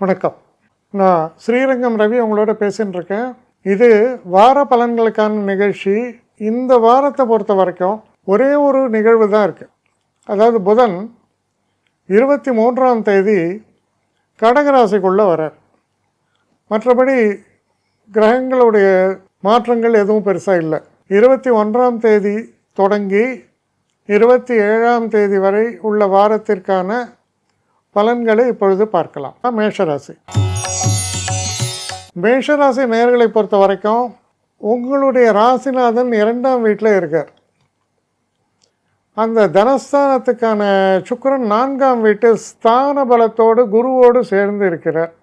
வணக்கம். நான் ஸ்ரீரங்கம் ரவி உங்களோட பேசின்னு இருக்கேன். இது வார பலன்களுக்கான நிகழ்ச்சி. இந்த வாரத்தை பொறுத்த வரைக்கும் ஒரே ஒரு நிகழ்வு தான் இருக்குது. அதாவது புதன் 23ஆம் தேதி கடகராசிக்குள்ளே வரார். மற்றபடி கிரகங்களுடைய மாற்றங்கள் எதுவும் பெருசாக இல்லை. 21ஆம் தேதி தொடங்கி 27ஆம் தேதி வரை உள்ள வாரத்திற்கான பலன்களை இப்பொழுது பார்க்கலாம். மேஷராசி நேயர்களை பொறுத்த வரைக்கும் உங்களுடைய ராசிநாதன் 2ஆம் வீட்டில் இருக்கார். அந்த தனஸ்தானத்துக்கான சுக்கிரன் 4ஆம் வீட்டு ஸ்தான பலத்தோடு குருவோடு சேர்ந்து இருக்கிறார்.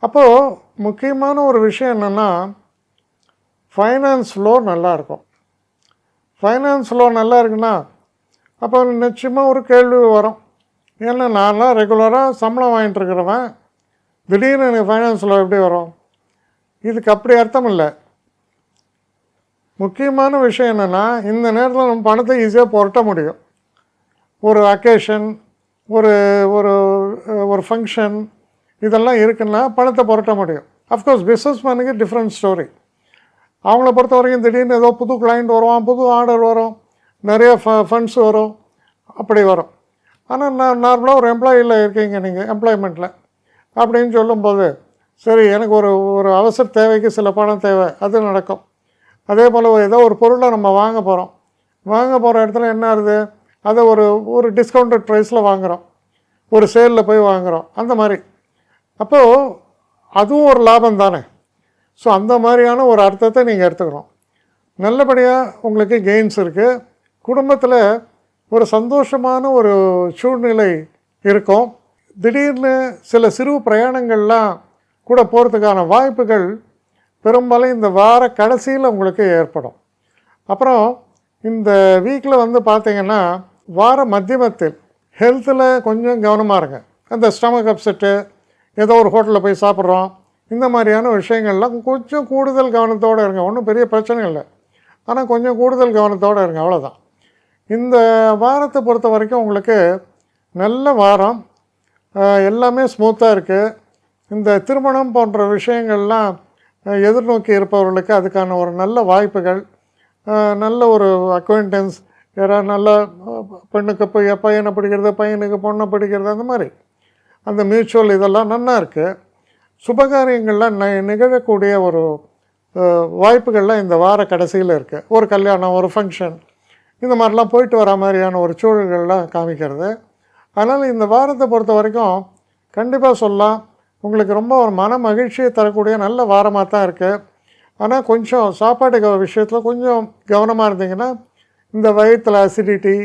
அப்போது முக்கியமான ஒரு விஷயம் என்னென்னா, ஃபைனான்ஸ் ஃப்ளோ நல்லாயிருக்கும். ஃபைனான்ஸ் ஃப்ளோ நல்லா இருக்குன்னா அப்போ நிச்சயமாக ஒரு கேள்வி வரும். ஏன்னா நான்லாம் ரெகுலராக சம்பளம் வாங்கிட்டு இருக்கிறவன், திடீர்னு எனக்கு ஃபைனான்ஸில் எப்படி வரும்? இதுக்கு அப்படி அர்த்தம் இல்லை. முக்கியமான விஷயம் என்னென்னா, இந்த நேரத்தில் நம்ம பணத்தை ஈஸியாக புரட்ட முடியும். ஒரு அக்கேஷன், ஒரு ஒரு ஒரு ஃபங்க்ஷன் இதெல்லாம் இருக்குன்னா பணத்தை புரட்ட முடியும். அஃப்கோர்ஸ் பிஸ்னஸ் மேனுக்கு டிஃப்ரெண்ட் ஸ்டோரி. அவங்கள பொறுத்த வரைக்கும் திடீர்னு ஏதோ புது கிளைண்ட் வருவான், புது ஆர்டர் வரும், நிறைய ஃபண்ட்ஸ் வரும், அப்படி வரும். ஆனால் நார்மலாக ஒரு எம்ப்ளாயியில் இருக்கீங்க நீங்கள், எம்ப்ளாய்மெண்ட்டில் அப்படின்னு சொல்லும்போது, சரி எனக்கு ஒரு ஒரு அவசர தேவைக்கு சில பணம் தேவை, அது நடக்கும். அதே போல் ஏதோ ஒரு பொருளை நம்ம வாங்க போகிற இடத்துல என்ன ஆகுது, அதை ஒரு ஒரு டிஸ்கவுண்டட் ப்ரைஸில் வாங்குகிறோம், ஒரு சேலில் போய் வாங்குகிறோம், அந்த மாதிரி. அப்போது அதுவும் ஒரு லாபம் தானே. ஸோ அந்த மாதிரியான ஒரு அர்த்தத்தை நீங்கள் எடுத்துக்கணும். நல்லபடியாக உங்களுக்கு கெயின்ஸ் இருக்குது. குடும்பத்தில் ஒரு சந்தோஷமான ஒரு சூழ்நிலை இருக்கும். திடீர்னு சில சிறு பிரயாணங்கள்லாம் கூட போகிறதுக்கான வாய்ப்புகள் பெரும்பாலும் இந்த வார கடைசியில் உங்களுக்கு ஏற்படும். அப்புறம் இந்த வீக்கில் பார்த்திங்கன்னா வார மத்தியமத்தில் ஹெல்த்தில் கொஞ்சம் கவனமாக இருங்க. அந்த ஸ்டமக் அப்செட்டு, ஏதோ ஒரு ஹோட்டலில் போய் சாப்பிட்றோம், இந்த மாதிரியான விஷயங்கள்லாம் கொஞ்சம் கூடுதல் கவனத்தோடு இருங்க. ஒன்றும் பெரிய பிரச்சனை இல்லை, ஆனால் கொஞ்சம் கூடுதல் கவனத்தோடு இருங்க, அவ்வளோதான். இந்த வாரத்தை பொறுத்த வரைக்கும் உங்களுக்கு நல்ல வாரம், எல்லாமே ஸ்மூத்தாக இருக்குது. இந்த திருமணம் போன்ற விஷயங்கள்லாம் எதிர்நோக்கி இருப்பவர்களுக்கு அதுக்கான ஒரு நல்ல வாய்ப்புகள், நல்ல ஒரு அக்வைண்டன்ஸ், யாராவது நல்ல பெண்ணுக்கு பையனை பிடிக்கிறது, பையனுக்கு பொண்ணை பிடிக்கிறது, அந்த மாதிரி அந்த மியூச்சுவல் இதெல்லாம் நல்லா இருக்குது. சுபகாரியங்கள்லாம் நிகழக்கூடிய ஒரு வாய்ப்புகள்லாம் இந்த வார கடைசியில் இருக்குது. ஒரு கல்யாணம், ஒரு ஃபங்க்ஷன், இந்த மாதிரிலாம் போயிட்டு வர மாதிரியான ஒரு சூழல்கள்லாம் காமிக்கிறது. அதனால் இந்த வாரத்தை பொறுத்த வரைக்கும் கண்டிப்பாக சொல்லலாம், உங்களுக்கு ரொம்ப ஒரு மன மகிழ்ச்சியை தரக்கூடிய நல்ல வாரமாக தான் இருக்குது. ஆனால் கொஞ்சம் சாப்பாடு விஷயத்தில் கொஞ்சம் கவனமாக இருந்தீங்கன்னா இந்த வயிற்றில் அசிடிட்டி,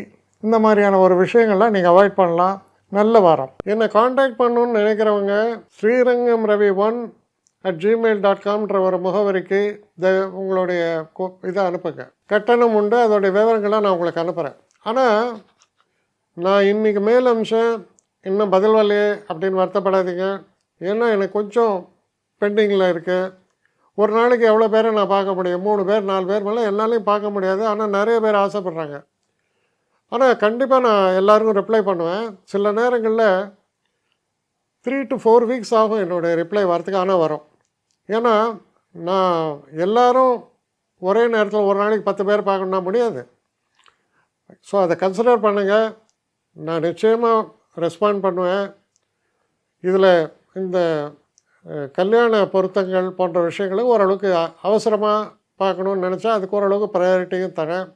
இந்த மாதிரியான ஒரு விஷயங்கள்லாம் நீங்கள் அவாய்ட் பண்ணலாம். நல்ல வாரம். என்னை காண்டாக்ட் பண்ணணுன்னு நினைக்கிறவங்க sreerangam1@gmail.com ஒரு முகவரிக்கு உங்களுடைய இதை அனுப்புங்க. கட்டணம் உண்டு, அதோடைய விவரங்கள்லாம் நான் உங்களுக்கு அனுப்புகிறேன். ஆனால் நான் இன்றைக்கி மேல் அம்சம் இன்னும் பதில் வரலையே அப்படின்னு வருத்தப்படாதீங்க. ஏன்னா எனக்கு கொஞ்சம் பெண்டிங்கில் இருக்குது. ஒரு நாளைக்கு எவ்வளோ பேரை நான் பார்க்க முடியும்? 3 பேர் 4 பேர் மேலே என்னாலையும் பார்க்க முடியாது. ஆனால் நிறைய பேர் ஆசைப்பட்றாங்க. ஆனால் கண்டிப்பாக நான் எல்லாருக்கும் ரிப்ளை பண்ணுவேன். சில நேரங்களில் 3 to 4 வீக்ஸ் ஆகும் என்னுடைய ரிப்ளை வரத்துக்கு. ஆனால் வரும். ஏன்னா நான் எல்லோரும் ஒரே நேரத்தில் ஒரு நாளைக்கு 10 பேர் பார்க்கணுன்னா முடியாது. ஸோ அதை கன்சிடர் பண்ணுங்கள். நான் நிச்சயமாக ரெஸ்பாண்ட் பண்ணுவேன். இதில் இந்த கல்யாண பொருத்தங்கள் போன்ற விஷயங்களை ஓரளவுக்கு அவசரமாக பார்க்கணுன்னு நினச்சா அதுக்கு ஓரளவுக்கு ப்ரையாரிட்டியும் தரேன்.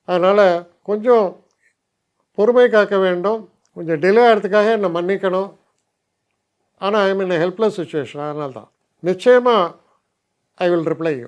அதனால் கொஞ்சம் பொறுமை காக்க வேண்டும். கொஞ்சம் டிலே ஆகிறதுக்காக என்னை மன்னிக்கணும். ஆனால் ஐ மீன் ஹெல்ப்லெஸ் சுச்சுவேஷன். அதனால தான் நிச்சயமாக ஐ வில் ரிப்ளை யூ.